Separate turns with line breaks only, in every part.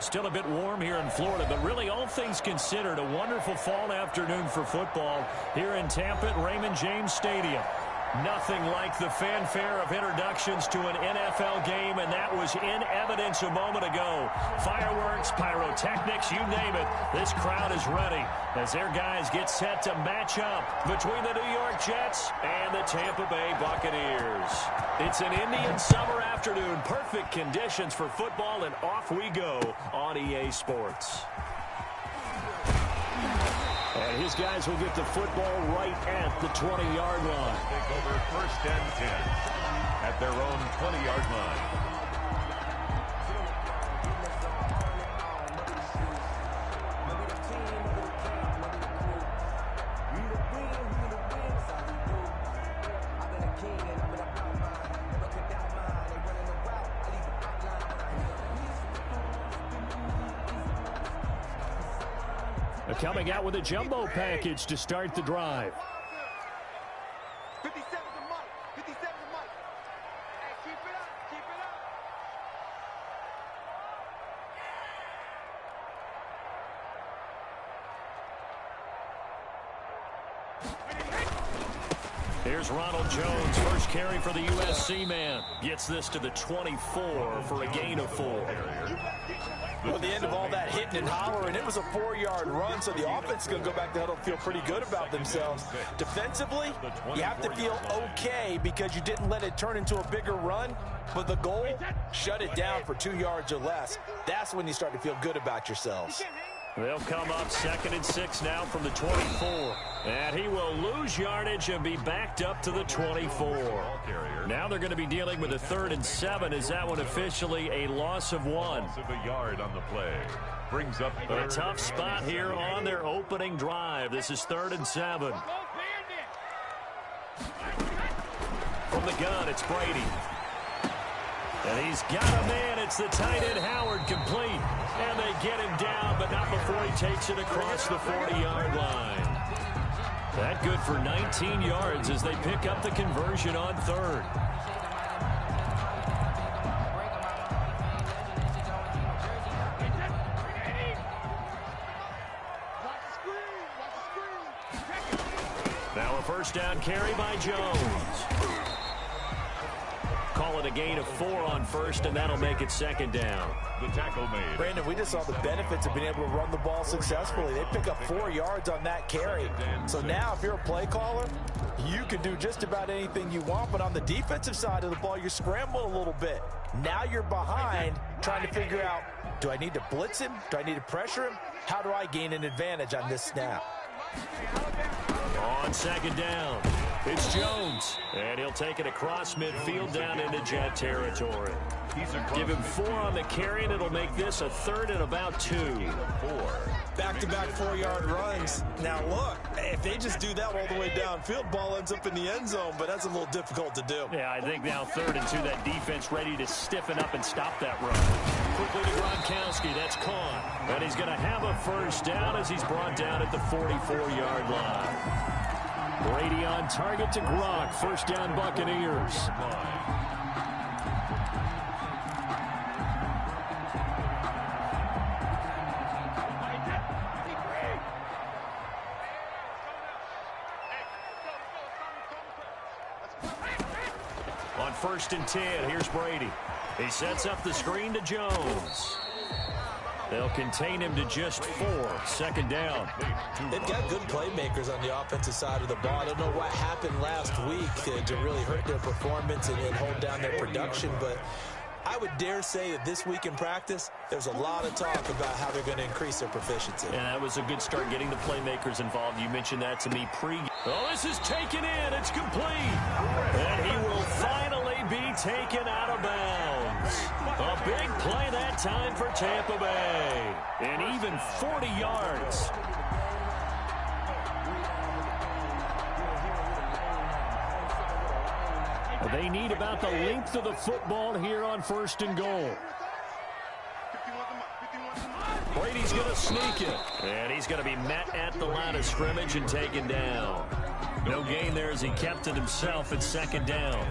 Still a bit warm here in Florida, but really all things considered, a wonderful fall afternoon for football here in Tampa at Raymond James Stadium. Nothing like the fanfare of introductions to an NFL game, and that was in evidence a moment ago. Fireworks, pyrotechnics, you name it. This crowd is ready as their guys get set to match up between the New York Jets and the Tampa Bay Buccaneers. It's an Indian summer afternoon, perfect conditions for football, and off we go on EA Sports. And his guys will get the football right at the 20-yard line.
Take over 1st and 10 at their own 20-yard line.
Coming out with a jumbo package to start the drive.
57 to Mike. 57 to Mike. Hey, keep it up. Keep it up.
Here's Ronald Jones, first carry for the USC man. Gets this to the 24 for a gain of 4.
Well, at the end of all that hitting and hollering, it was a 4-yard run, so the offense is going to go back to huddle, feel pretty good about themselves. Defensively, you have to feel okay because you didn't let it turn into a bigger run, but the goal, shut it down for 2 yards or less. That's when you start to feel good about yourselves.
They'll come up 2nd and 6 now from the 24. And he will lose yardage and be backed up to the 24. Now they're going to be dealing with a 3rd and 7. Is that one officially a loss of 1?
Loss of a yard on the play. Brings up
a tough spot here on their opening drive. This is 3rd and 7. From the gun, it's Brady. And he's got a man. It's the tight end Howard, complete. And they get him down, but not before he takes it across the 40-yard line. That good for 19 yards as they pick up the conversion on 3rd. Now a 1st down carry by Jones. Call it a gain of 4 on 1st, and that'll make it 2nd down.
The tackle made.
Brandon, we just saw the benefits of being able to run the ball successfully. They pick up 4 yards on that carry. So now if you're a play caller, you can do just about anything you want, but on the defensive side of the ball, you scramble a little bit. Now you're behind trying to figure out, do I need to blitz him? Do I need to pressure him? How do I gain an advantage on this snap?
On 2nd down, it's Jones, and he'll take it across midfield down into Jet territory. Give him 4 on the carry, and it'll make this a 3rd and about 2.
Back-to-back 4-yard runs. Now, look, if they just do that all the way downfield, ball ends up in the end zone, but that's a little difficult to do.
Yeah, I think now 3rd and 2, that defense ready to stiffen up and stop that run. Quickly to Gronkowski, that's caught. And he's going to have a 1st down as he's brought down at the 44-yard line. Brady on target to Gronk. 1st down Buccaneers. On 1st and 10, here's Brady. He sets up the screen to Jones. They'll contain him to just 4. 2nd down.
They've got good playmakers on the offensive side of the ball. I don't know what happened last week to really hurt their performance and hold down their production, but I would dare say that this week in practice, there's a lot of talk about how they're going to increase their proficiency.
And that was a good start getting the playmakers involved. You mentioned that to me pre-game. Oh, this is taken in. It's complete. And he will finally be taken out of bounds. A big play that time for Tampa Bay. And even 40 yards. They need about the length of the football here on 1st and goal. Brady's going to sneak it. And he's going to be met at the line of scrimmage and taken down. No gain there as he kept it himself at second down.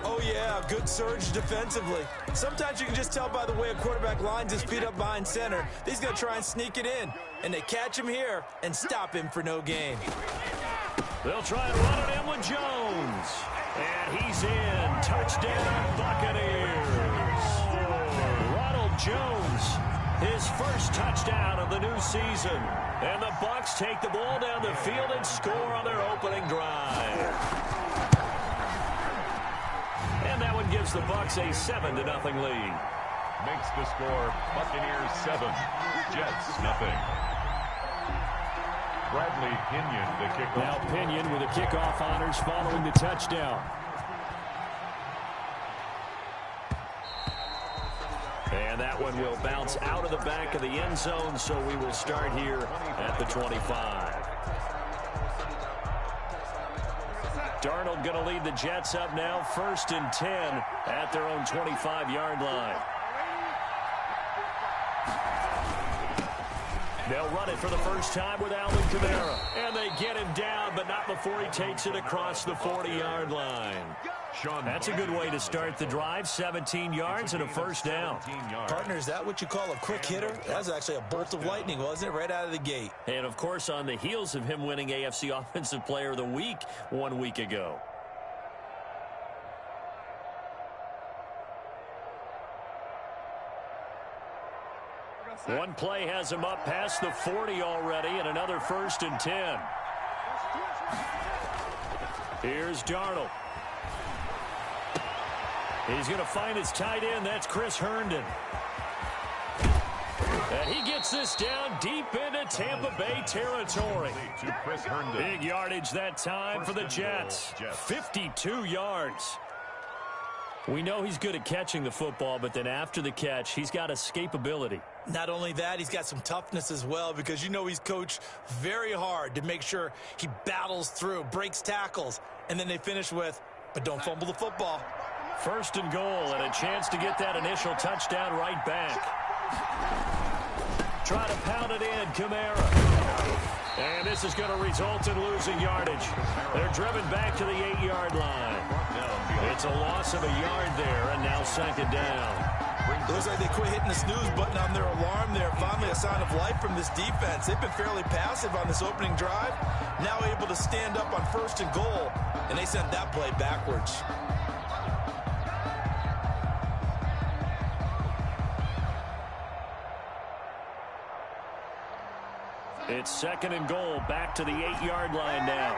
Oh, yeah, good surge defensively. Sometimes you can just tell by the way a quarterback lines his feet up behind center. He's going to try and sneak it in. And they catch him here and stop him for no gain.
They'll try and run it in with Jones. And he's in. Touchdown, Buccaneers. Ronald Jones, his first touchdown of the new season. And the Bucs take the ball down the field and score on their opening drive. And that one gives the Bucs a 7-0 lead.
Makes the score Buccaneers 7, Jets 0. Bradley Pinion, the kickoff.
Now Pinion with the kickoff honors following the touchdown. And that one will bounce out of the back of the end zone, so we will start here at the 25. Darnold going to lead the Jets up now, 1st and 10 at their own 25-yard line. They'll run it for the first time with Alvin Kamara. And they get him down, but not before he takes it across the 40-yard line. That's a good way to start the drive. 17 yards and a first down.
Partner, is that what you call a quick hitter? That was actually a bolt of lightning, wasn't it? Right out of the gate.
And, of course, on the heels of him winning AFC Offensive Player of the Week 1 week ago. One play has him up past the 40 already, and another 1st and 10. Here's Darnold. He's going to find his tight end. That's Chris Herndon. And he gets this down deep into Tampa Bay territory. Big yardage that time for the Jets. 52 yards. We know he's good at catching the football, but then after the catch, he's got escapability.
Not only that, he's got some toughness as well, because you know he's coached very hard to make sure he battles through, breaks tackles, and then they finish with, but don't fumble the football.
1st and goal, and a chance to get that initial touchdown right back. Try to pound it in, Kamara. And this is going to result in losing yardage. They're driven back to the 8-yard line. It's a loss of a yard there, and now 2nd down.
Looks like they quit hitting the snooze button on their alarm there. Finally a sign of life from this defense. They've been fairly passive on this opening drive. Now able to stand up on 1st and goal, and they sent that play backwards.
It's 2nd and goal, back to the 8-yard line now.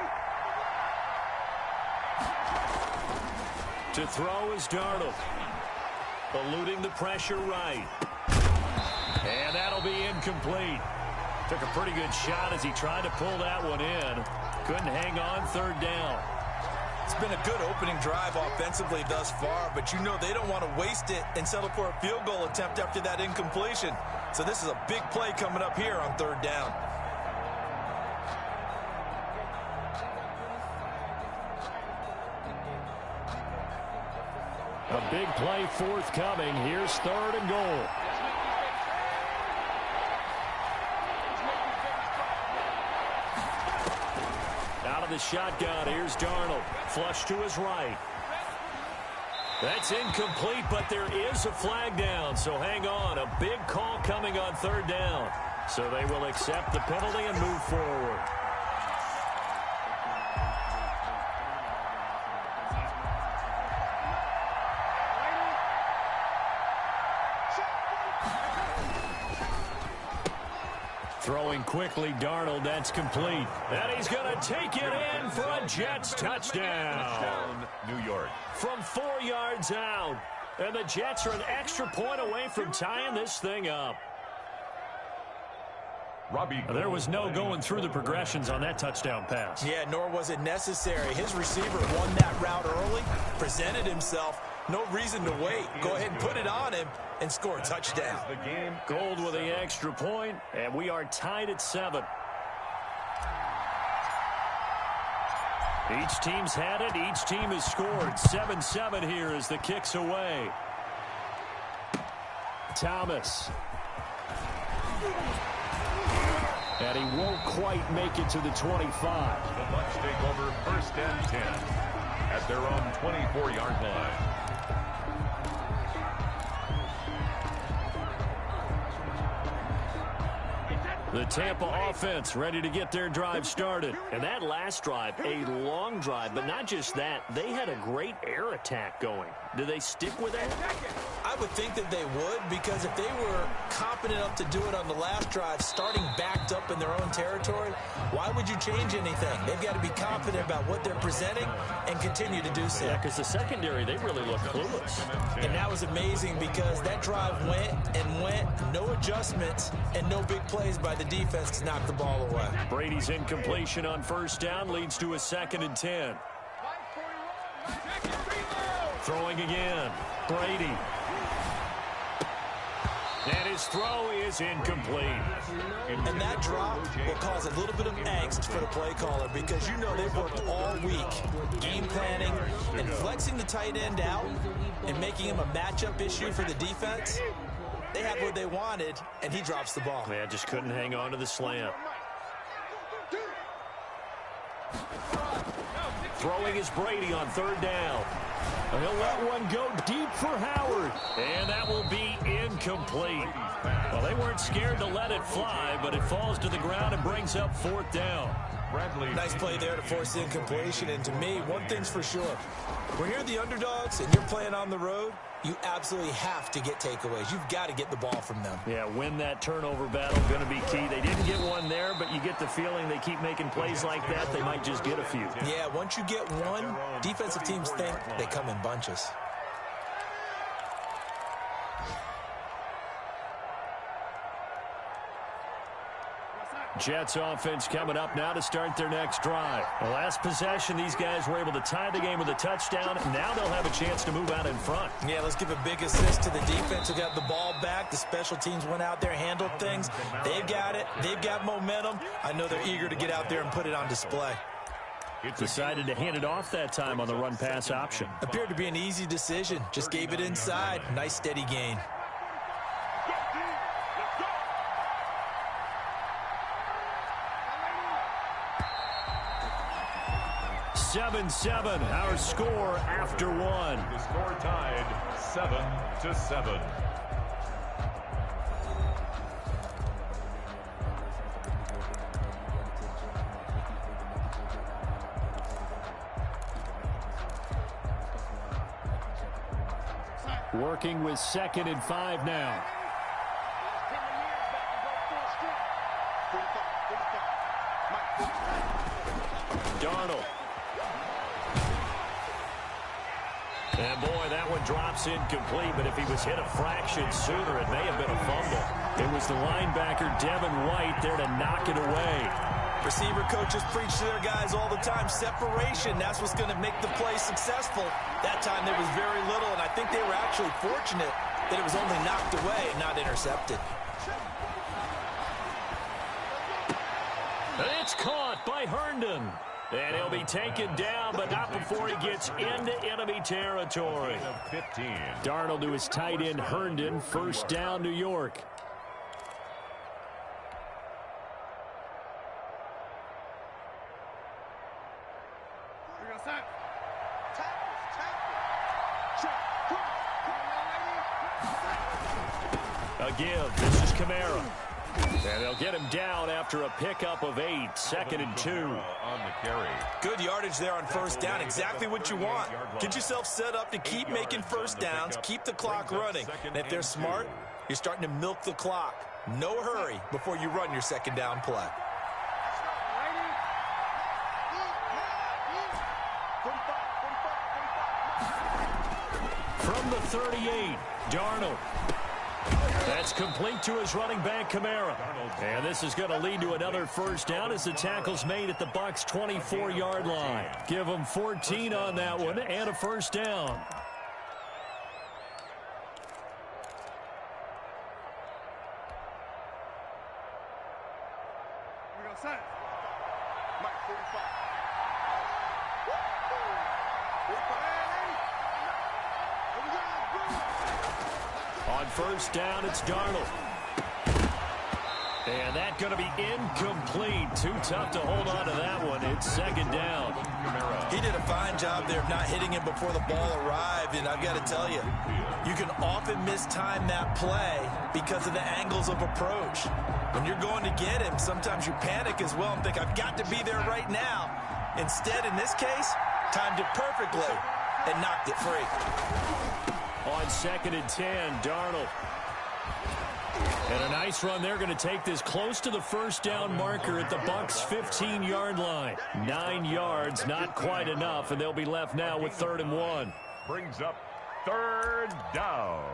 To throw is Darnold. Eluding the pressure right. And that'll be incomplete. Took a pretty good shot as he tried to pull that one in. Couldn't hang on, 3rd down.
It's been a good opening drive offensively thus far, but you know they don't want to waste it and settle for a field goal attempt after that incompletion. So this is a big play coming up here on 3rd down.
A big play forthcoming. Here's 3rd and goal. Out of the shotgun, here's Darnold. Flush to his right. That's incomplete, but there is a flag down, so hang on. A big call coming on 3rd down. So they will accept the penalty and move forward. Throwing quickly, Darnold, that's complete. And he's going to take it in for a Jets touchdown.
New York.
From 4 yards out. And the Jets are an extra point away from tying this thing up. There was no going through the progressions on that touchdown pass.
Yeah, nor was it necessary. His receiver won that route early, presented himself. No reason to wait. Go ahead and put it on him and score a touchdown.
Gold with the extra point, and we are tied at 7. Each team's had it. Each team has scored. 7-7 here as the kick's away. Thomas. And he won't quite make it to the 25.
The Bucs take over 1st and 10 at their own 24-yard line.
The Tampa offense ready to get their drive started. And that last drive, a long drive, but not just that. They had a great air attack going. Do they stick with that?
I would think that they would, because if they were competent enough to do it on the last drive, starting backed up in their own territory, why would you change anything? They've got to be confident about what they're presenting and continue to do so.
Yeah, because the secondary, they really look clueless.
And that was amazing because that drive went and went, no adjustments, and no big plays by the defense to knock the ball away.
Brady's incompletion on 1st down leads to a 2nd and 10. Throwing again. Brady. And his throw is incomplete.
And that drop will cause a little bit of angst for the play caller, because you know they've worked all week game planning and flexing the tight end out and making him a matchup issue for the defense. They had what they wanted, and he drops the ball.
Yeah, just couldn't hang on to the slant. Throwing is Brady on 3rd down. He'll let one go deep for Howard. And that will be incomplete. Well, they weren't scared to let it fly, but it falls to the ground and brings up 4th down.
Nice play there to force the incompletion. And to me, one thing's for sure. When you're the underdogs and you're playing on the road, you absolutely have to get takeaways. You've got to get the ball from them.
Yeah, win that turnover battle, going to be key. They didn't get one there, but you get the feeling they keep making plays like that, they might just get a few.
Yeah, once you get one, defensive teams think they come in bunches.
Jets offense coming up now to start their next drive. The last possession, these guys were able to tie the game with a touchdown. Now they'll have a chance to move out in front.
Yeah, let's give a big assist to the defense who got the ball back. The special teams went out there, handled things. They've got it. They've got momentum. I know they're eager to get out there and put it on display.
Decided to hand it off that time on the run-pass option.
Appeared to be an easy decision. Just gave it inside. Nice steady gain.
7-7, our score after one.
The score tied 7-7.
Working with 2nd and 5 now. Darnold. And boy, that one drops incomplete, but if he was hit a fraction sooner, it may have been a fumble. It was the linebacker, Devin White, there to knock it away.
Receiver coaches preach to their guys all the time. Separation, that's what's going to make the play successful. That time there was very little, and I think they were actually fortunate that it was only knocked away, not intercepted.
And it's caught by Herndon. And he'll be taken down, but not before he gets into enemy territory.
15.
Darnold to his tight end, Herndon. 1st down, New York. A give. This is Kamara. And they'll get him down after a pickup of 8. 2nd and 2.
On the carry.
Good yardage there on 1st down. Exactly what you want. Get yourself set up to keep making 1st downs, keep the clock running. And if they're smart, you're starting to milk the clock. No hurry before you run your 2nd down play.
From the 38, Darnold. That's complete to his running back, Kamara. And this is going to lead to another 1st down as the tackle's made at the Bucs' 24-yard line. Give them 14 on that one and a 1st down. On 1st down, it's Darnold. And that's going to be incomplete. Too tough to hold on to that one. It's second down.
He did a fine job there of not hitting him before the ball arrived, and I've got to tell you, you can often mistime that play because of the angles of approach. When you're going to get him, sometimes you panic as well and think, I've got to be there right now. Instead, in this case, timed it perfectly and knocked it free.
On 2nd and 10, Darnold. And a nice run. They're going to take this close to the first down marker at the Bucs' 15-yard line. 9 yards, not quite enough, and they'll be left now with 3rd and 1.
Brings up 3rd down.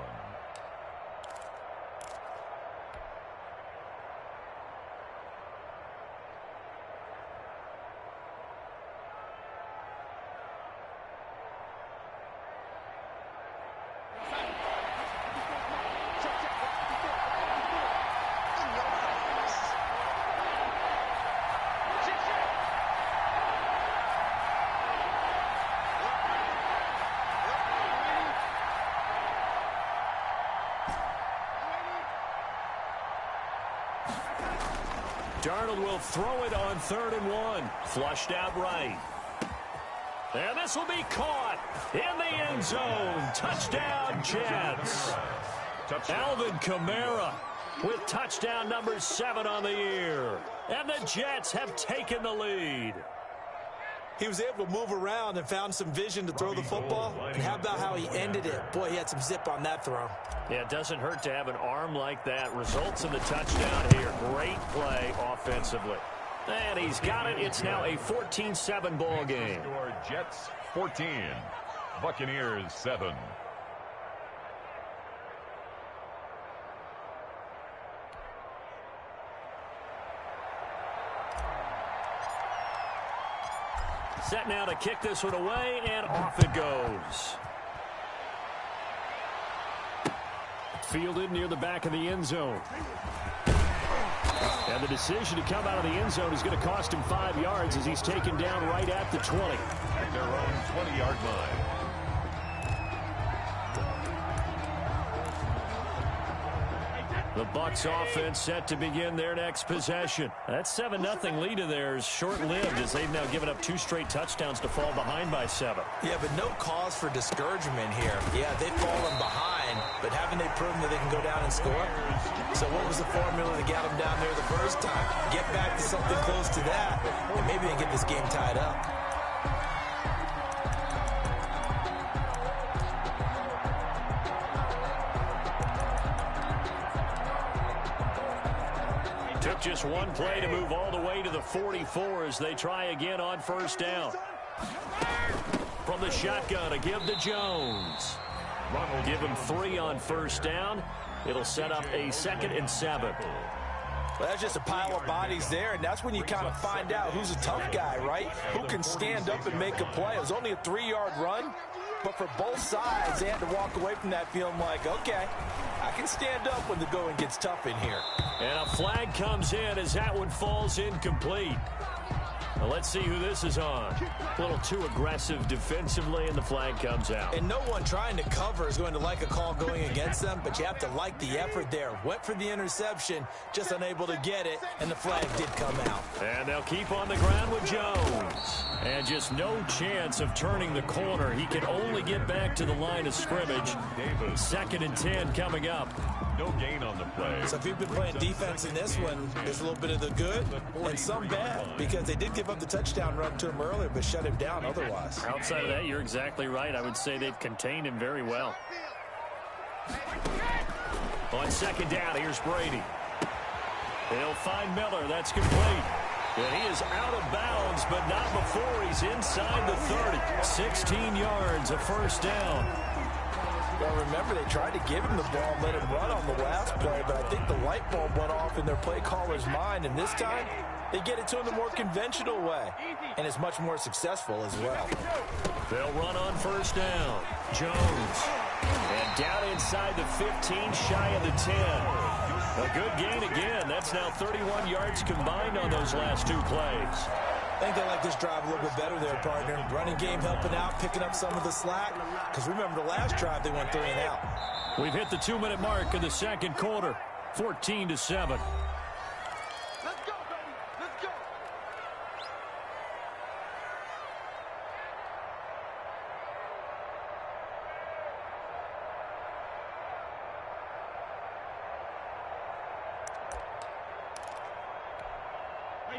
Darnold will throw it on 3rd and 1. Flushed out right. And this will be caught in the end zone. Touchdown, Jets. Alvin Kamara with touchdown number 7 on the year. And the Jets have taken the lead.
He was able to move around and found some vision to throw the football. And how about how he ended it? Boy, he had some zip on that throw.
Yeah, it doesn't hurt to have an arm like that. Results in the touchdown here. Great play offensively. And he's got it. It's now a 14-7 ball game.
Jets 14, Buccaneers 7.
Set now to kick this one away, and off it goes. Fielded near the back of the end zone. And the decision to come out of the end zone is going to cost him 5 yards as he's taken down right at the 20.
At their own 20-yard line.
The Bucs offense set to begin their next possession. That 7-0 lead of theirs short-lived as they've now given up 2 straight touchdowns to fall behind by 7.
Yeah, but no cause for discouragement here. Yeah, they've fallen behind, but haven't they proven that they can go down and score? So what was the formula that got them down there the first time? Get back to something close to that, and maybe they get this game tied up.
Took just one play to move all the way to the 44 as they try again on first down. From the shotgun, a give to Jones. Give him 3 on first down. It'll set up a 2nd and 7.
Well, that's just a pile of bodies there, and that's when you kind of find out who's a tough guy, right? Who can stand up and make a play. It was only a 3-yard run, but for both sides, they had to walk away from that feeling like, okay, I can stand up when the going gets tough in here.
And a flag comes in as that one falls incomplete. Now let's see who this is on. A little too aggressive defensively, and the flag comes out.
And no one trying to cover is going to like a call going against them, but you have to like the effort there. Went for the interception, just unable to get it, and the flag did come out.
And they'll keep on the ground with Jones. And just no chance of turning the corner. He can only get back to the line of scrimmage. 2nd and 10 coming up.
No gain on the play.
So if you've been playing defense in this one, there's a little bit of the good and some bad, because they did give up the touchdown run to him earlier, but shut him down otherwise.
Outside of that, you're exactly right. I would say they've contained him very well. On 2nd down, here's Brady. They'll find Miller. That's complete. And he is out of bounds, but not before he's inside the 30. 16 yards, a first down.
Well, remember, they tried to give him the ball and let him run on the last play, but I think the light bulb went off in their play caller's mind, and this time they get it to him the more conventional way, and it's much more successful as well.
They'll run on first down. Jones. And down inside the 15, shy of the 10. A good gain again. That's now 31 yards combined on those last 2 plays.
I think they like this drive a little bit better there, partner. Running game helping out, picking up some of the slack. Because remember, the last drive, they went 3 and out.
We've hit the 2-minute mark in the second quarter. 14-7.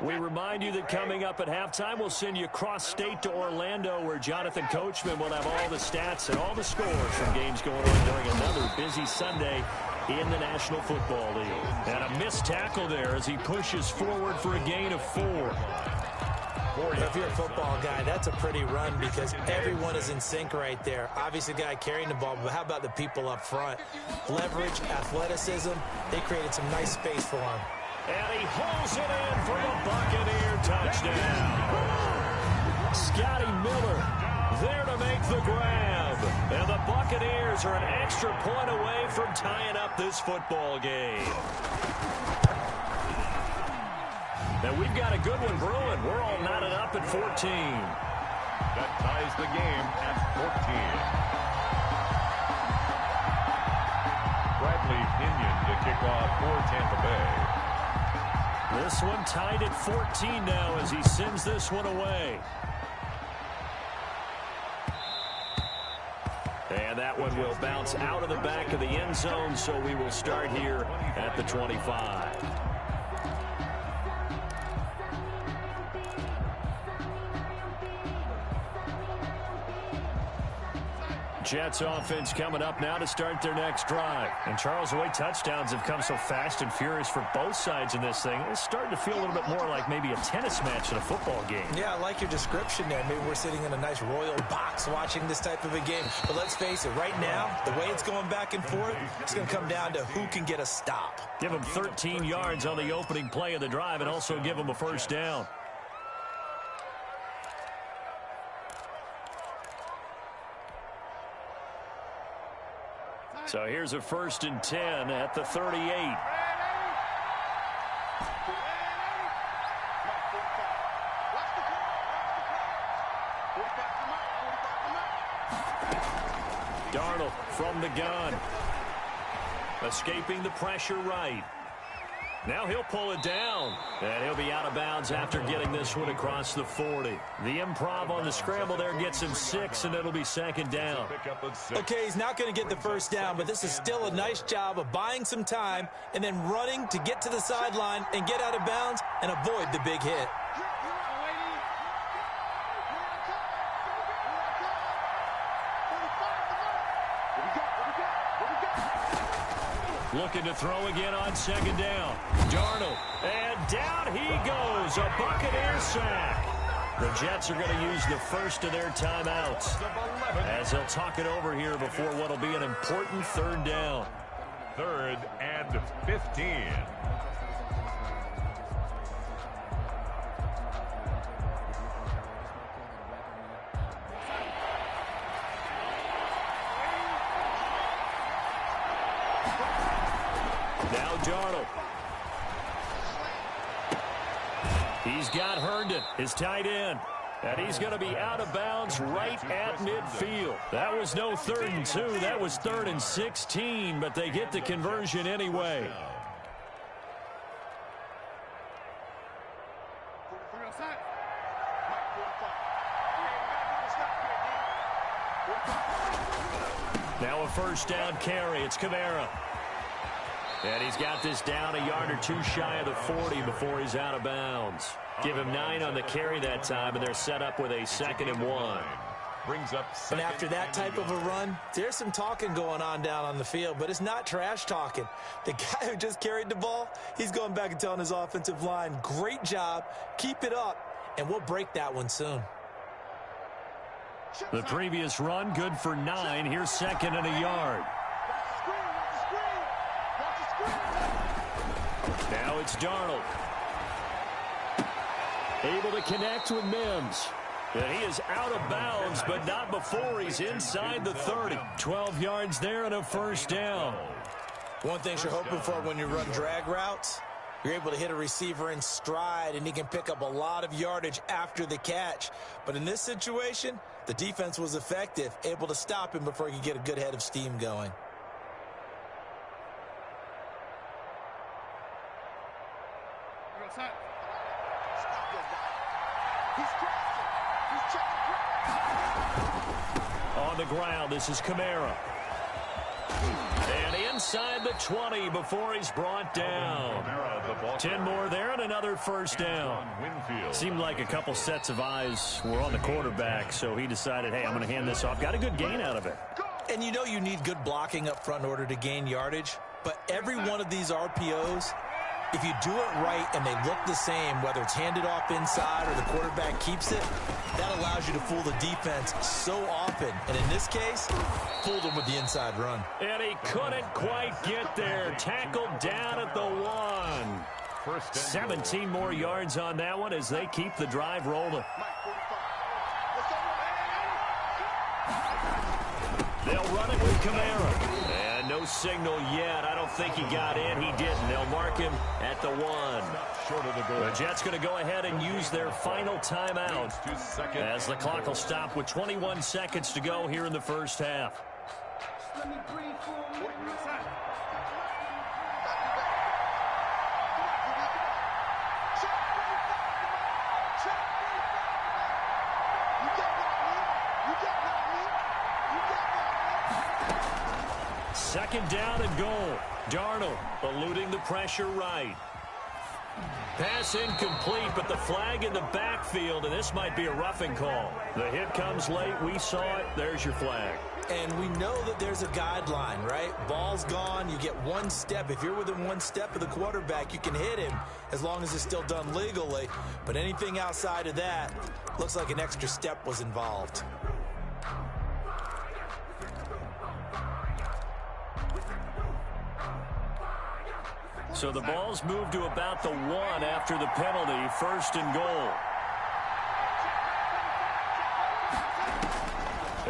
We remind you that coming up at halftime, we'll send you cross-state to Orlando, where Jonathan Coachman will have all the stats and all the scores from games going on during another busy Sunday in the National Football League. And a missed tackle there as he pushes forward for a gain of 4.
If you're a football guy, that's a pretty run because everyone is in sync right there. Obviously, the guy carrying the ball, but how about the people up front? Leverage, athleticism, they created some nice space for him.
And he holds it in for the Buccaneer touchdown. Scotty Miller there to make the grab. And the Buccaneers are an extra point away from tying up this football game. Now we've got a good one brewing. We're all knotted up at 14.
That ties the game at 14. Bradley Pinion to kick off for Tampa Bay.
This one tied at 14 now as he sends this one away. And that one will bounce out of the back of the end zone, so we will start here at the 25. Jets offense coming up now to start their next drive. And Charles, the way touchdowns have come so fast and furious for both sides in this thing, it's starting to feel a little bit more like maybe a tennis match in a football game.
Yeah, I like your description there. Maybe we're sitting in a nice royal box watching this type of a game. But let's face it, right now, the way it's going back and forth, it's going to come down to who can get a stop.
Give them 13 yards on the opening play of the drive and also give them a first down. So here's a 1st and 10 at the 38. Darnold from the gun. Escaping the pressure right. Now he'll pull it down, and he'll be out of bounds after getting this one across the 40. The improv on the scramble there gets him 6, and it'll be 2nd down.
Okay, he's not going to get the first down, but this is still a nice job of buying some time and then running to get to the sideline and get out of bounds and avoid the big hit.
Looking to throw again on 2nd down. Darnold, and down he goes. A Buccaneer sack. The Jets are going to use the first of their timeouts as they'll talk it over here before what will be an important 3rd down.
3rd and 15.
Now Darnold. He's got Herndon, his tight end. And he's going to be out of bounds right at midfield. That was no 3rd and 2. That was 3rd and 16, but they get the conversion anyway. Now a 1st down carry. It's Kamara. And he's got this down a yard or 2 shy of the 40 before he's out of bounds. Give him 9 on the carry that time, and they're set up with a 2nd and 1.
Brings up
and after that type of a run, there's some talking going on down on the field, but it's not trash talking. The guy who just carried the ball, he's going back and telling his offensive line, great job, keep it up, and we'll break that one soon.
The previous run, good for 9. Here's 2nd and a yard. Now it's Darnold. Able to connect with Mims. And he is out of bounds, but not before he's inside the 30. 12 yards there and a 1st down.
One thing you're hoping for when you run drag routes, you're able to hit a receiver in stride, and he can pick up a lot of yardage after the catch. But in this situation, the defense was effective, able to stop him before he could get a good head of steam going. On
the ground, this is Kamara. And inside the 20 before he's brought down. 10 more there and another first down. Seemed like a couple sets of eyes were on the quarterback, so he decided, hey, I'm going to hand this off. Got a good gain out of it.
And you know you need good blocking up front in order to gain yardage, but every one of these RPOs, if you do it right and they look the same, whether it's handed off inside or the quarterback keeps it, that allows you to fool the defense so often. And in this case, fooled them with the inside run.
And he couldn't quite get there. Tackled down at the 1. 17 more yards on that one as they keep the drive rolling. They'll run it with Kamara. And no signal yet. I don't think he got in. He didn't. They'll mark him at the 1. The Jets going to go ahead and use their final timeout as the clock will stop with 21 seconds to go here in the first half. Second down and goal. Darnold eluding the pressure right. Pass incomplete, but the flag in the backfield, and this might be a roughing call. The hit comes late. We saw it. There's your flag.
And we know that there's a guideline, right? Ball's gone. You get one step. If you're within one step of the quarterback, you can hit him as long as it's still done legally. But anything outside of that, looks like an extra step was involved.
So the ball's moved to about the 1 after the penalty. First and goal.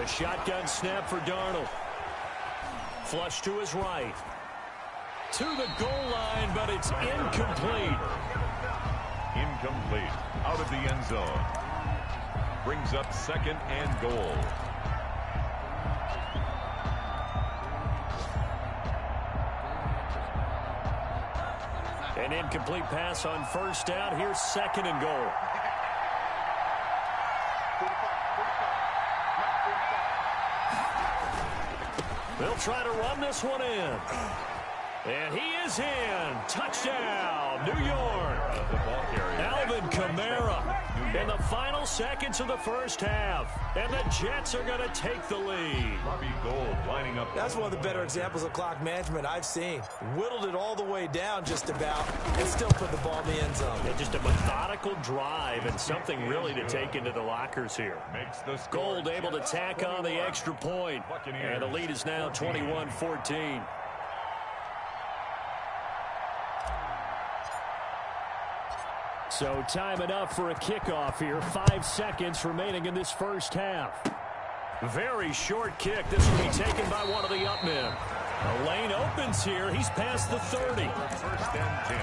A shotgun snap for Darnold. Flush to his right. To the goal line, but it's incomplete.
Incomplete. Out of the end zone. Brings up second and goal.
An incomplete pass on first down. Here's second and goal. They'll try to run this one in. And he is in. Touchdown, New York. Alvin Kamara in the final seconds of the first half. And the Jets are going to take the lead.
Robbie Gould lining up.
That's one of the better examples of clock management I've seen. Whittled it all the way down just about and still put the ball in the end zone.
Yeah, just a methodical drive and something really to take into the lockers here. Gould able to tack on the extra point. And the lead is now 21-14. So time enough for a kickoff here. 5 seconds remaining in this first half. Very short kick. This will be taken by one of the up men. The lane opens here. He's past the 30.
First and 10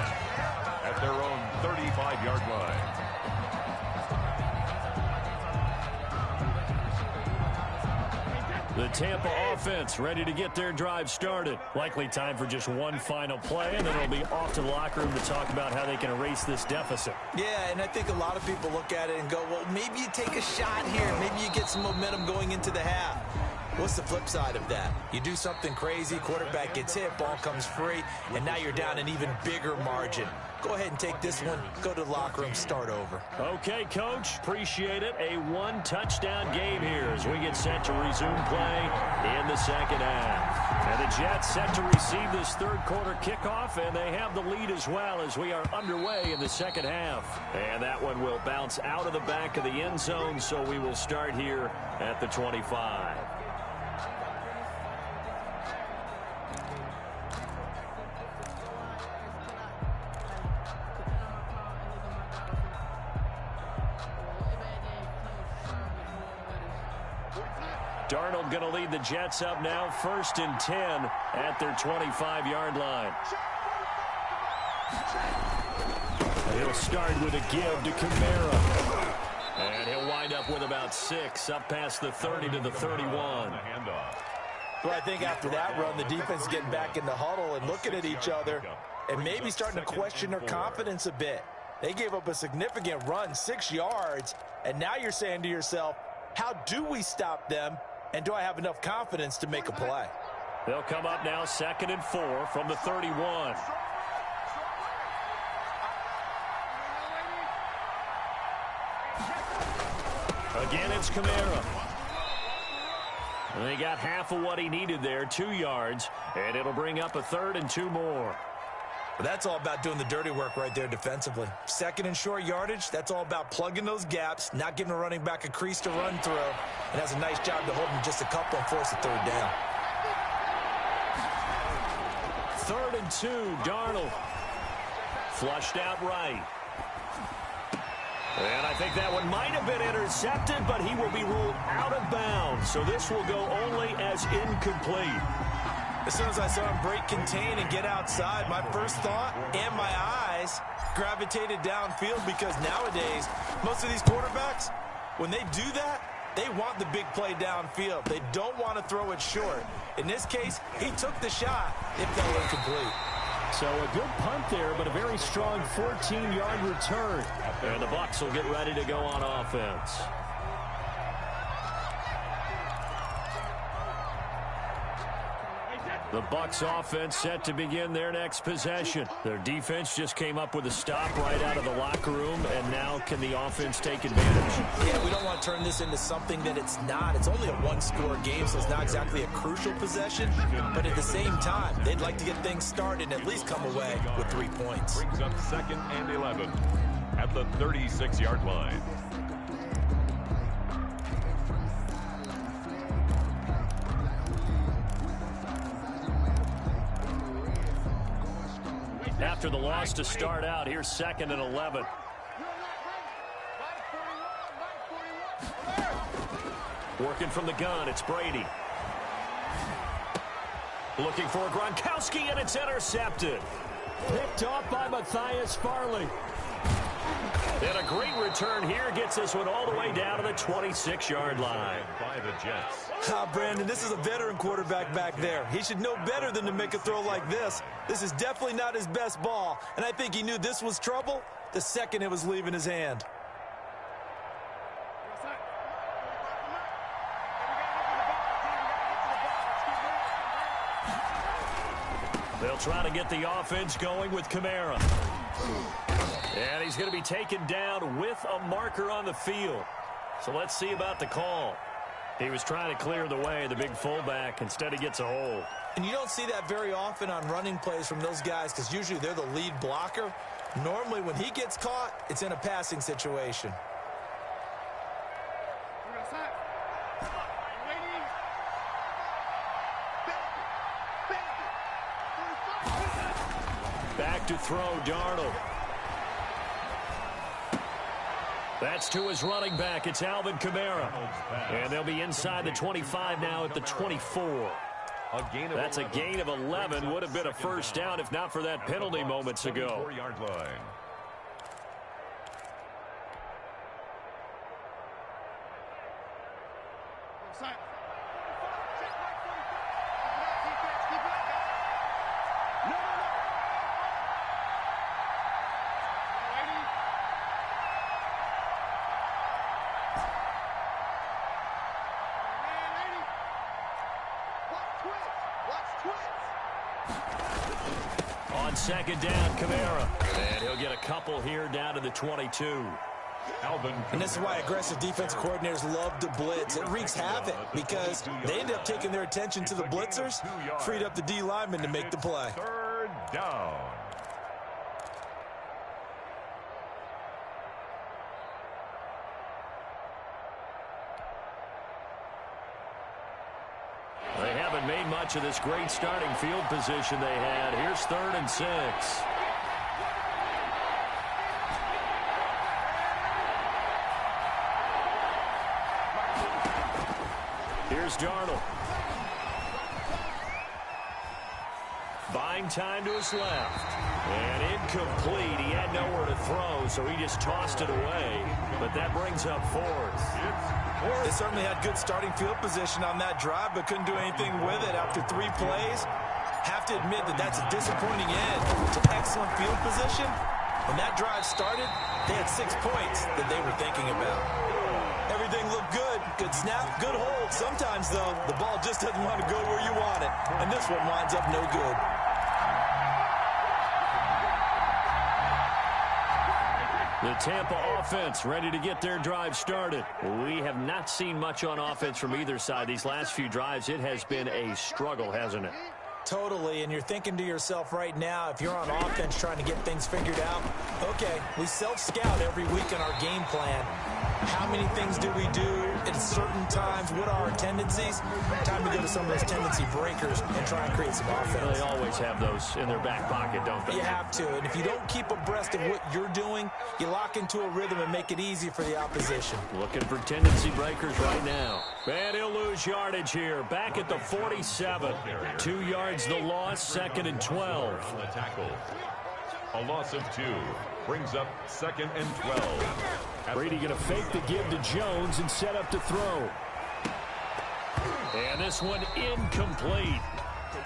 at their own 35-yard line.
The Tampa offense ready to get their drive started. Likely time for just one final play, and then it'll be off to the locker room to talk about how they can erase this deficit.
Yeah, and I think a lot of people look at it and go, well, maybe you take a shot here. Maybe you get some momentum going into the half. What's the flip side of that? You do something crazy, quarterback gets hit, ball comes free, and now you're down an even bigger margin. Go ahead and take this one, go to the locker room, start over.
Okay, Coach, appreciate it. A one-touchdown game here as we get set to resume play in the second half. And the Jets set to receive this third quarter kickoff, and they have the lead as well as we are underway in the second half. And that one will bounce out of the back of the end zone, so we will start here at the 25. Darnold going to lead the Jets up now, 1st and 10 at their 25-yard line. He'll start with a give to Kamara. And he'll wind up with about 6, up past the 30 to the 31.
Well, I think after that run, the defense is getting back in the huddle and looking at each other and maybe starting to question their confidence a bit. They gave up a significant run, 6 yards, and now you're saying to yourself, how do we stop them? And do I have enough confidence to make a play?
They'll come up now 2nd and 4 from the 31. Again, it's Kamara. And they got half of what he needed there, 2 yards, and it'll bring up a 3rd and 2 more.
But that's all about doing the dirty work right there defensively. 2nd and short yardage, that's all about plugging those gaps, not giving a running back a crease to run through, and has a nice job to hold him just a couple and force a 3rd down.
3rd and 2, Darnold. Flushed out right. And I think that one might have been intercepted, but he will be ruled out of bounds. So this will go only as incomplete.
As soon as I saw him break contain and get outside, my first thought and my eyes gravitated downfield, because nowadays, most of these quarterbacks, when they do that, they want the big play downfield. They don't want to throw it short. In this case, he took the shot. It fell incomplete.
So a good punt there, but a very strong 14-yard return. And the Bucs will get ready to go on offense. The Bucs offense set to begin their next possession. Their defense just came up with a stop right out of the locker room, and now can the offense take advantage?
Yeah, we don't want to turn this into something that it's not. It's only a one-score game, so it's not exactly a crucial possession. But at the same time, they'd like to get things started and at least come away with 3 points.
Brings up 2nd and 11 at the 36-yard line.
After the loss to start out, here's 2nd and 11. Working from the gun, it's Brady. Looking for Gronkowski, and it's intercepted. Picked off by Matthias Farley. And a great return here gets this one all the way down to the 26-yard line.
By the Jets.
Brandon, this is a veteran quarterback back there. He should know better than to make a throw like this. This is definitely not his best ball, and I think he knew this was trouble the second it was leaving his hand.
They'll try to get the offense going with Kamara. And he's going to be taken down with a marker on the field. So let's see about the call. He was trying to clear the way, the big fullback. Instead, he gets a hold.
And you don't see that very often on running plays from those guys, because usually they're the lead blocker. Normally, when he gets caught, it's in a passing situation.
Back to throw, Darnold. That's to his running back. It's Alvin Kamara. And they'll be inside the 25 now at the 24. That's a gain of 11. Would have been a first down if not for that penalty moments ago.
4-yard line.
On 2nd down, Kamara. And he'll get a couple here down to the 22.
And this is why aggressive defense coordinators love to blitz. It wreaks havoc because they end up taking their attention to the blitzers, freed up the D lineman to make the play.
3rd down.
They haven't made much of this great starting field position they had. Here's 3rd and 6. Here's Darnold. Buying time to his left. And incomplete. He had nowhere to throw, so he just tossed it away. But that brings up 4th.
They certainly had good starting field position on that drive, but couldn't do anything with it after 3 plays. Have to admit that that's a disappointing end to excellent field position. When that drive started, they had 6 points that they were thinking about. Everything looked good Good snap, good hold. Sometimes, though, the ball just doesn't want to go where you want it. And this one winds up no good.
The Tampa offense ready to get their drive started. We have not seen much on offense from either side. These last few drives, it has been a struggle, hasn't it?
Totally, and you're thinking to yourself right now, if you're on offense trying to get things figured out, okay, we self-scout every week in our game plan. How many things do we do at certain times? What are our tendencies? Time to go to some of those tendency breakers and try and create some offense.
They always have those in their back pocket, don't they?
You have to, and if you don't keep abreast of what you're doing, you lock into a rhythm and make it easy for the opposition.
Looking for tendency breakers right now. And he'll lose yardage here. Back at the 47. 2 yards the loss, 2nd and 12.
On the tackle. A loss of 2 brings up 2nd and 12.
Brady going to fake the give to Jones and set up to throw. And this one incomplete.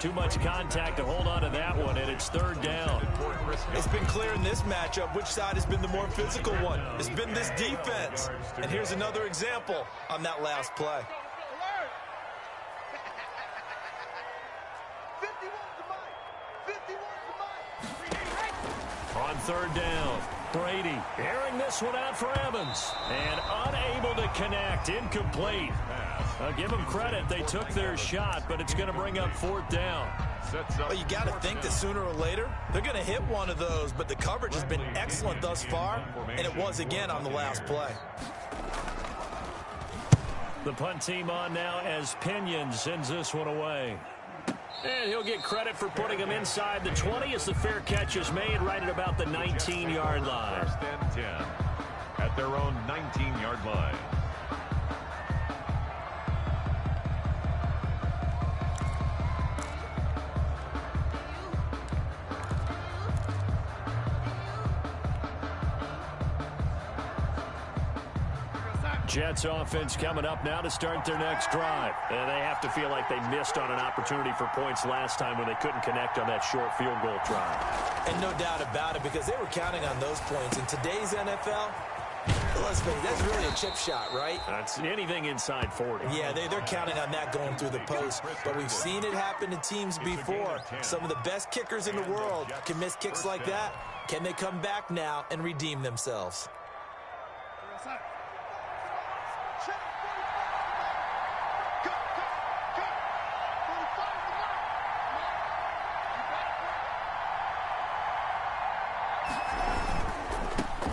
Too much contact to hold on to that one, and it's 3rd down.
It's been clear in this matchup which side has been the more physical one. It's been this defense. And here's another example on that last play.
On 3rd down, Brady airing this one out for Evans. And unable to connect, incomplete. I'll give them credit. They took their shot, but it's going to bring up 4th down.
Well, you got to think that sooner or later, they're going to hit one of those, but the coverage has been excellent thus far, and it was again on the last play.
The punt team on now as Pinion sends this one away. And he'll get credit for putting him inside the 20 as the fair catch is made right at about the 19-yard line.
1st and 10 at their own 19-yard line.
Jets offense coming up now to start their next drive. And they have to feel like they missed on an opportunity for points last time when they couldn't connect on that short field goal try.
And no doubt about it, because they were counting on those points. In today's NFL, let's face it, that's really a chip shot, right?
That's anything inside 40.
Yeah, they're counting on that going through the post. But we've seen it happen to teams before. Some of the best kickers in the world can miss kicks like that. Can they come back now and redeem themselves?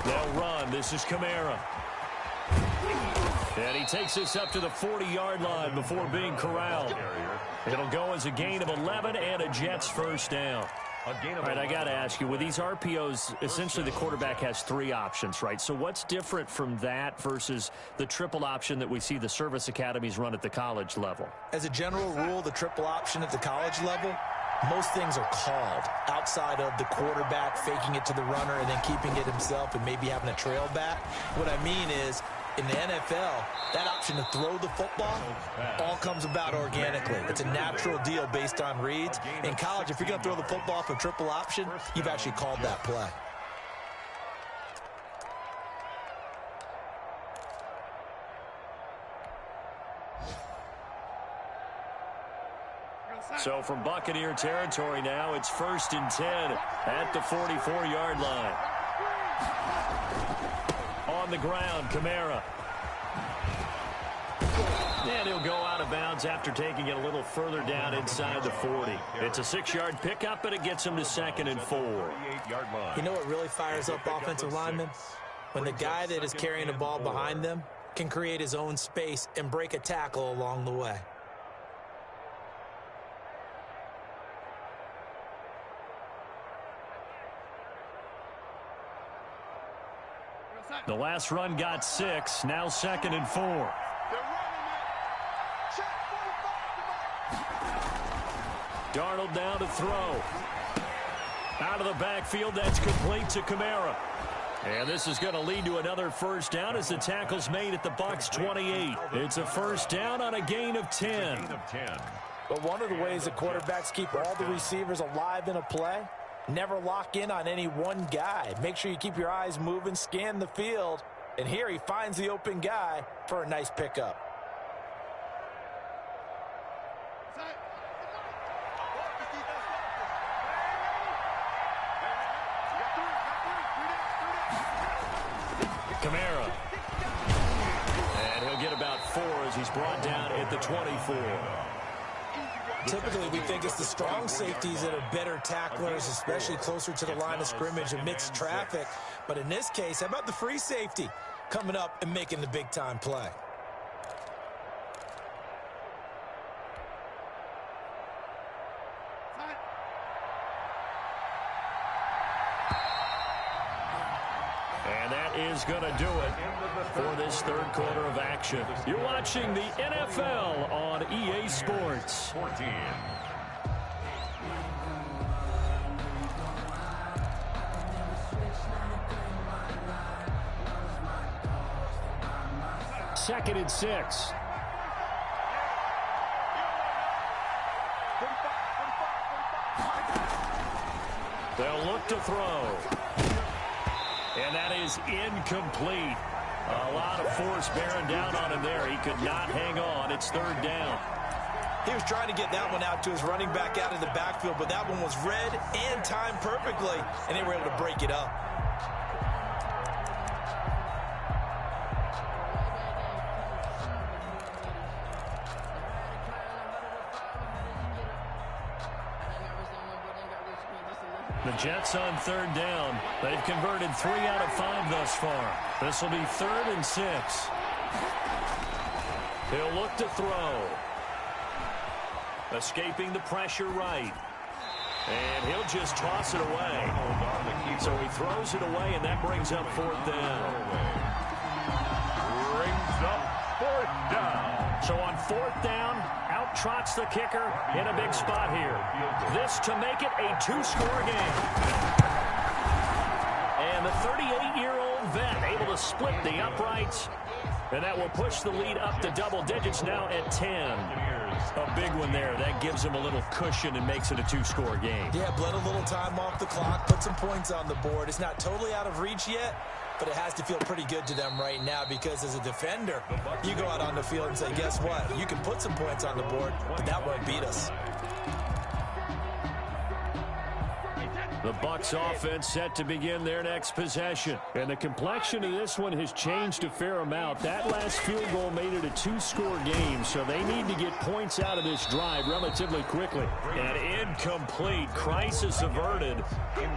They'll run. This is Kamara. And he takes this up to the 40-yard line before being corralled. It'll go as a gain of 11 and a Jets 1st down. All right, I got to ask you, with these RPOs, essentially the quarterback has 3 options, right? So what's different from that versus the triple option that we see the service academies run at the college level?
As a general rule, the triple option at the college level, most things are called outside of the quarterback faking it to the runner and then keeping it himself and maybe having a trail back. What I mean is, in the NFL, that option to throw the football all comes about organically. It's a natural deal based on reads. In college, if you're going to throw the football for triple option, you've actually called that play.
So from Buccaneer territory now, it's 1st and 10 at the 44-yard line. On the ground, Kamara. And he'll go out of bounds after taking it a little further down inside the 40. It's a 6-yard pickup, but it gets him to 2nd and 4.
You know what really fires up offensive linemen? When the guy that is carrying the ball behind them can create his own space and break a tackle along the way.
The last run got 6, now 2nd and 4. Darnold down to throw. Out of the backfield, that's complete to Kamara. And this is going to lead to another 1st down as the tackle's made at the Bucs 28. It's a 1st down on a gain of 10.
But one of the ways that quarterbacks keep all the receivers alive in a play, never lock in on any one guy. Make sure you keep your eyes moving, scan the field. And here he finds the open guy for a nice pickup.
Kamara. And he'll get about 4 as he's brought down at the 24.
Typically, we think it's the strong safeties that are better tacklers, especially closer to the line of scrimmage amidst traffic. But in this case, how about the free safety coming up and making the big-time play?
And that is going to do it for this third quarter of action. You're watching the NFL on EA Sports.
14.
Second and 6. They'll look to throw. And that is incomplete. A lot of force bearing down on him there. He could not hang on. It's third down.
He was trying to get that one out to his running back out of the backfield, but that one was read and timed perfectly, and they were able to break it up.
The Jets on third down. They've converted 3 out of 5 thus far. This will be 3rd and 6. He'll look to throw. Escaping the pressure right. And he'll just toss it away. So he throws it away, and that brings up 4th down.
Brings up 4th down.
So on 4th down, out trots the kicker in a big spot here. This to make it a 2-score game. And the 38-year-old vet able to split the uprights. And that will push the lead up to double digits now at 10. A big one there. That gives him a little cushion and makes it a 2-score game.
Yeah, bled a little time off the clock, put some points on the board. It's not totally out of reach yet, but it has to feel pretty good to them right now because as a defender, you go out on the field and say, guess what? You can put some points on the board, but that won't beat us.
The Bucs offense set to begin their next possession. And the complexion of this one has changed a fair amount. That last field goal made it a 2-score game, so they need to get points out of this drive relatively quickly. And incomplete. Crisis averted.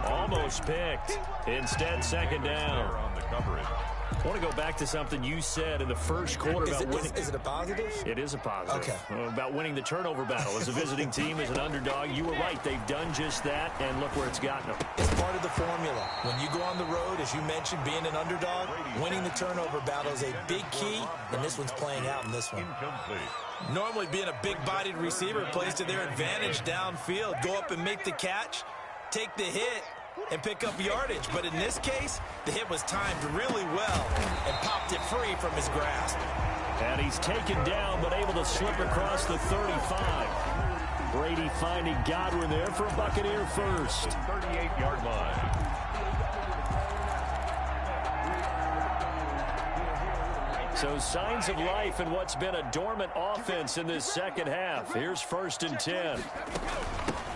Almost picked. Instead, 2nd down.
On the coverage.
I want to go back to something you said in the first quarter about winning.
Is it a positive?
It is a positive.
Okay.
About winning the turnover battle. As a visiting team, as an underdog, you were right. They've done just that, and look where it's gotten them.
It's part of the formula. When you go on the road, as you mentioned, being an underdog, winning the turnover battle is a big key, and this one's playing out in this one.
Incomplete.
Normally, being a big-bodied receiver plays to their advantage downfield. Go up and make the catch, take the hit, and pick up yardage. But in this case, the hit was timed really well and popped it free from his grasp.
And he's taken down, but able to slip across the 35. Brady finding Godwin there for a Buccaneer first.
38-yard line.
So signs of life in what's been a dormant offense in this second half. Here's 1st and 10.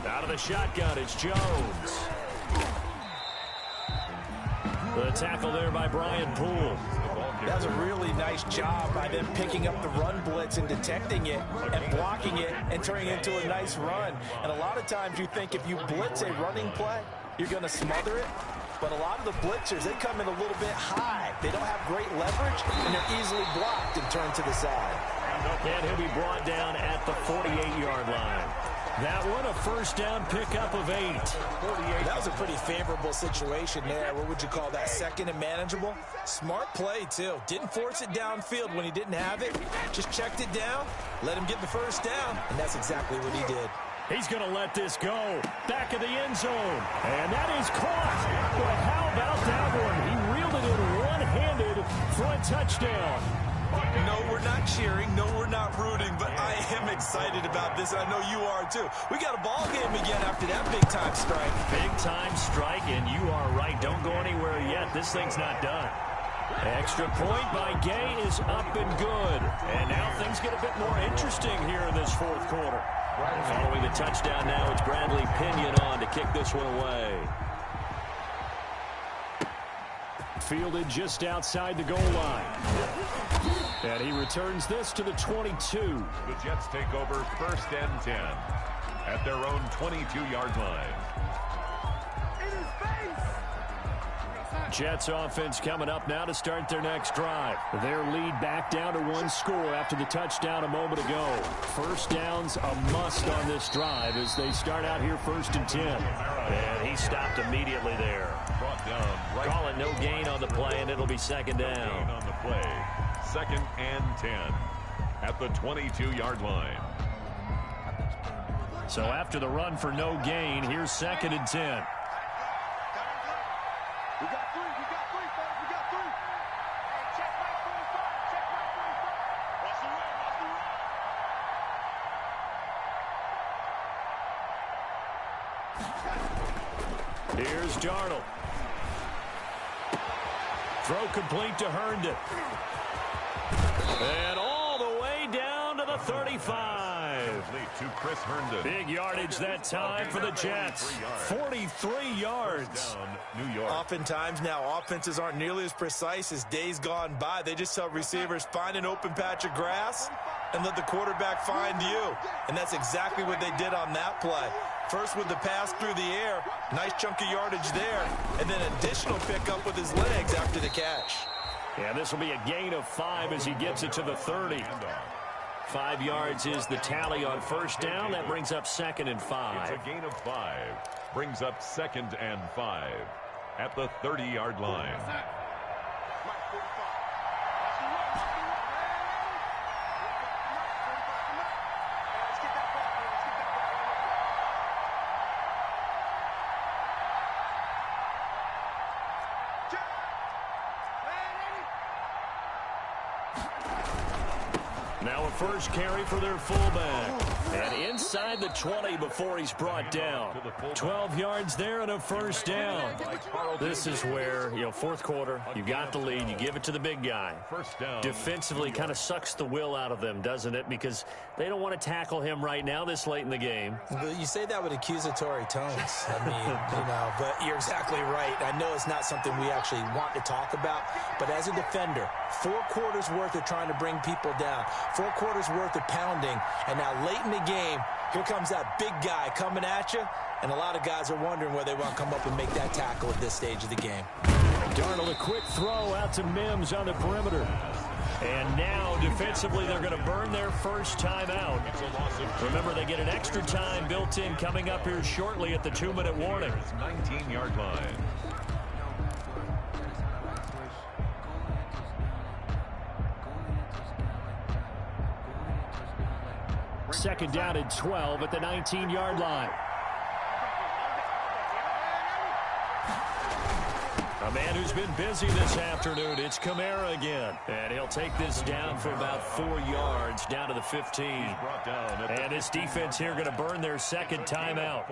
Out of the shotgun, it's Jones. The tackle there by Brian Poole.
That was a really nice job by them picking up the run blitz and detecting it and blocking it and turning it into a nice run. And a lot of times you think if you blitz a running play, you're going to smother it. But a lot of the blitzers, they come in a little bit high. They don't have great leverage, and they're easily blocked and turned to the side.
And he'll be brought down at the 48-yard line. That one, a 1st down pickup of 8.
That was a pretty favorable situation there. What would you call that? 2nd and manageable? Smart play, too. Didn't force it downfield when he didn't have it. Just checked it down, let him get the 1st down, and that's exactly what he did.
He's going to let this go. Back of the end zone. And that is caught. But how about that one? He reeled it in one-handed for a touchdown.
No, we're not cheering. No, we're not rooting. But I am excited about this, and I know you are, too. We got a ball game again after that big-time strike.
Big-time strike, and you are right. Don't go anywhere yet. This thing's not done. Extra point by Gay is up and good. And now things get a bit more interesting here in this 4th quarter. Following the touchdown now, it's Bradley Pinion on to kick this one away. fielded just outside the goal line. And he returns this to the 22.
The Jets take over 1st and 10 at their own 22-yard line.
Jets offense coming up now to start their next drive. Their lead back down to 1 score after the touchdown a moment ago. First down's a must on this drive as they start out here 1st and 10.
And he stopped immediately there.
Brought down right.
Call it no gain on the play, and it'll be 2nd down.
On the play, 2nd and 10 at the 22-yard line.
So after the run for no gain, here's 2nd and 10.
We got three, fellas, we got 3. Hey, check right 45, check right 45. Watch the
run, Here's Darnold. Throw complete to Herndon. And all the way down to the 35.
To Chris Herndon.
Big yardage that time for the Jets. 43 yards.
New York.
Oftentimes now, offenses aren't nearly as precise as days gone by. They just tell receivers, find an open patch of grass and let the quarterback find you. And that's exactly what they did on that play. First with the pass through the air, nice chunk of yardage there, and then additional pickup with his legs after the catch.
Yeah, this will be a gain of 5 as he gets it to the 30. 5 yards is the tally on first down. That brings up 2nd and 5.
It's a gain of 5. Brings up 2nd and 5 at the 30-yard line.
Now a first carry for their fullback. And inside the 20 before he's brought down. 12 yards there and a first down. This is where, fourth quarter, you got the lead, you give it to the big guy.
First down.
Defensively kind of sucks the will out of them, doesn't it? Because they don't want to tackle him right now this late in the game.
But you say that with accusatory tones. I mean, but you're exactly right. I know it's not something we actually want to talk about, but as a defender, 4 quarters worth of trying to bring people down, 4 quarters worth of pounding, and now late in the game, here comes that big guy coming at you, and a lot of guys are wondering where they want to come up and make that tackle at this stage of the game.
Darnold, a quick throw out to Mims on the perimeter. And now, defensively, they're going to burn their first timeout. Remember, they get an extra time built in coming up here shortly at the 2-minute warning.
19-yard line.
Second down and 12 at the 19-yard line. A man who's been busy this afternoon, it's Kamara again. And he'll take this down for about 4 yards, down to the 15. And his defense here going to burn their second timeout.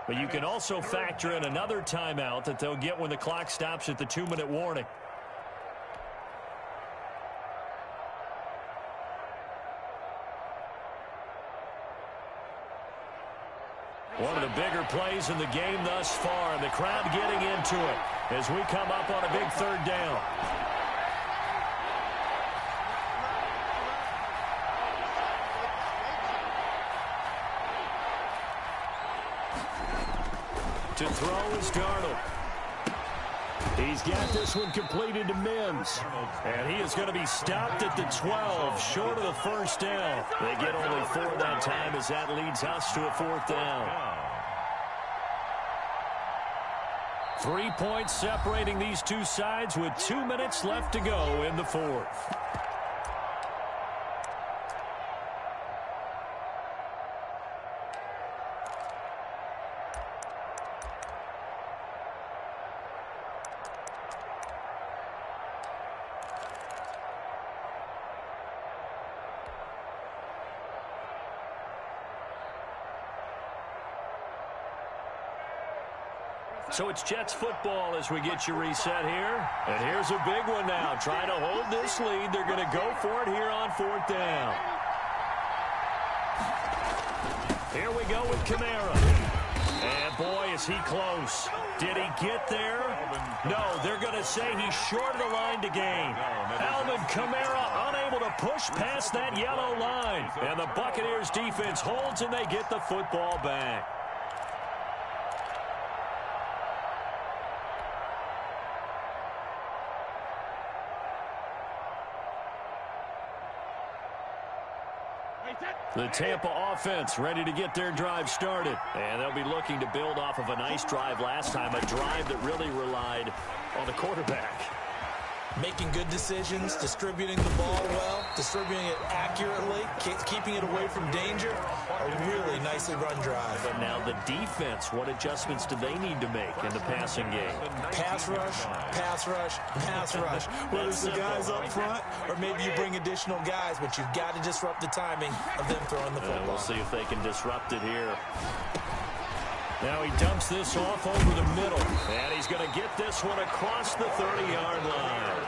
But you can also factor in another timeout that they'll get when the clock stops at the 2-minute warning. One of the bigger plays in the game thus far, and the crowd getting into it as we come up on a big 3rd down. To throw is Darnold. He's got this one completed to Mims. And he is going to be stopped at the 12, short of the first down. They get only 4 that time as that leads us to a 4th down. 3 points separating these two sides with 2 minutes left to go in the 4th. So it's Jets football as we get you reset here. And here's a big one now. Trying to hold this lead. They're going to go for it here on 4th down. Here we go with Kamara. And boy, is he close. Did he get there? No, they're going to say he's short of the line to gain. Alvin Kamara unable to push past that yellow line. And the Buccaneers defense holds and they get the football back. The Tampa offense ready to get their drive started. And they'll be looking to build off of a nice drive last time, a drive that really relied on the quarterback.
Making good decisions, distributing the ball well, distributing it accurately, keeping it away from danger. A really nicely run drive.
But now the defense, what adjustments do they need to make in the passing game?
Pass rush, pass rush, pass rush. Whether it's the guys up front or maybe you bring additional guys, but you've got to disrupt the timing of them throwing the football.
We'll see if they can disrupt it here. Now he dumps this off over the middle, and he's going to get this one across the 30-yard line.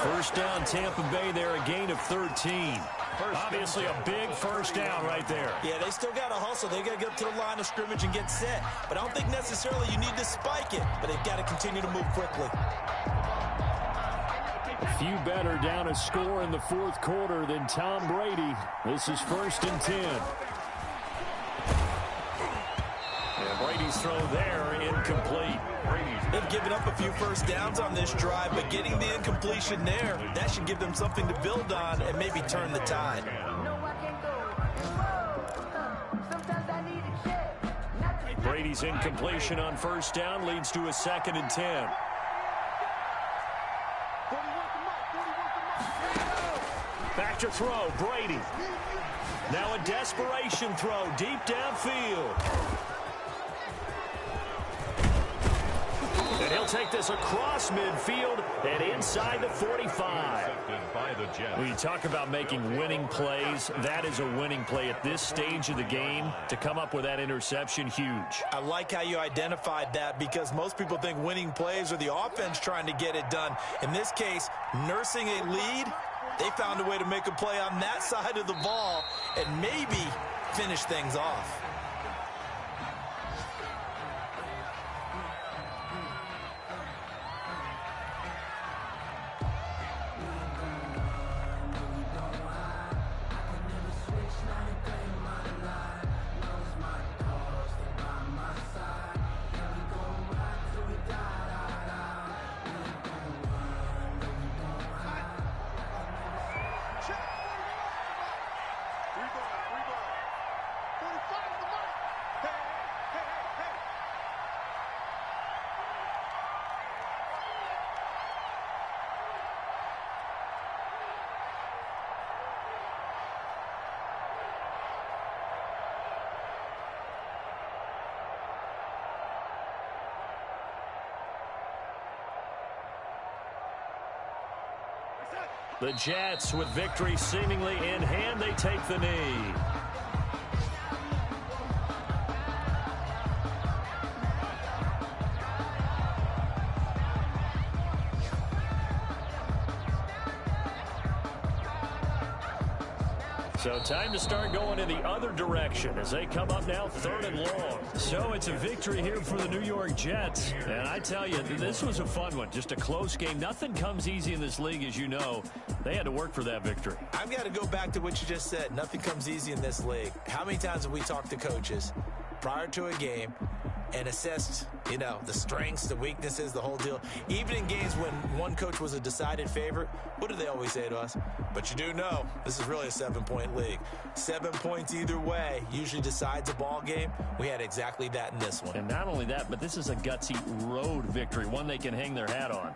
First down, Tampa Bay there, a gain of 13. Obviously a big first down right there.
Yeah, they still got to hustle. They got to get up to the line of scrimmage and get set. But I don't think necessarily you need to spike it, but they've got to continue to move quickly.
A few better down a score in the fourth quarter than Tom Brady. This is 1st and 10. And Brady's throw there, incomplete.
They've given up a few first downs on this drive, but getting the incompletion there, that should give them something to build on and maybe turn the tide.
Brady's incompletion on first down leads to a 2nd and 10. Back to throw, Brady. Now a desperation throw deep downfield. And he'll take this across midfield and inside the 45. When you talk about making winning plays, that is a winning play at this stage of the game. To come up with that interception, huge.
I like how you identified that because most people think winning plays are the offense trying to get it done. In this case, nursing a lead, they found a way to make a play on that side of the ball and maybe finish things off.
The Jets, with victory seemingly in hand, they take the knee. So time to start going in the other direction as they come up now 3rd and long. So it's a victory here for the New York Jets. And I tell you, this was a fun one. Just a close game. Nothing comes easy in this league, as you know. They had to work for that victory.
I've got to go back to what you just said. Nothing comes easy in this league. How many times have we talked to coaches prior to a game and assessed, you know, the strengths, the weaknesses, the whole deal? Even in games when one coach was a decided favorite, what do they always say to us? But you do know this is really a 7-point league. 7 points either way usually decides a ball game. We had exactly that in this one.
And not only that, but this is a gutsy road victory, one they can hang their hat on.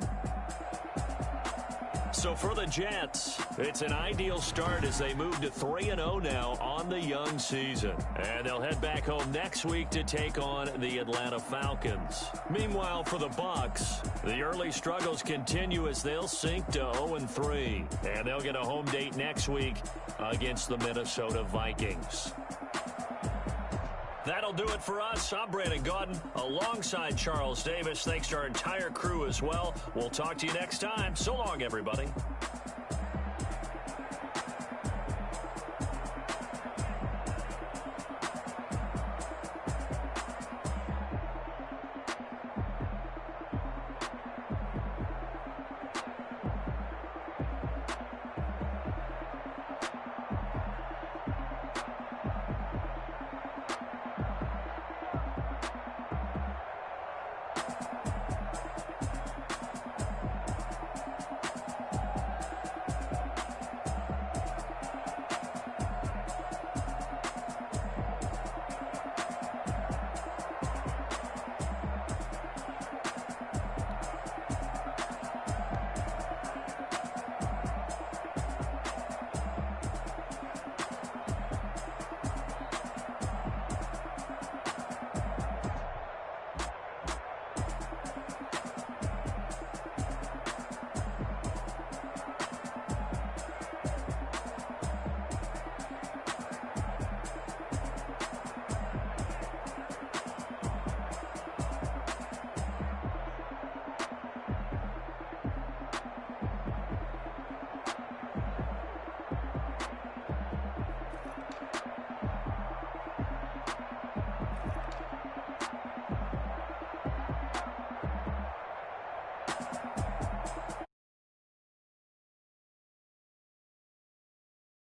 So for the Jets, it's an ideal start as they move to 3-0 now on the young season. And they'll head back home next week to take on the Atlanta Falcons. Meanwhile, for the Bucs, the early struggles continue as they'll sink to 0-3. And they'll get a home date next week against the Minnesota Vikings. That'll do it for us. I'm Brandon Gaudin alongside Charles Davis. Thanks to our entire crew as well. We'll talk to you next time. So long, everybody.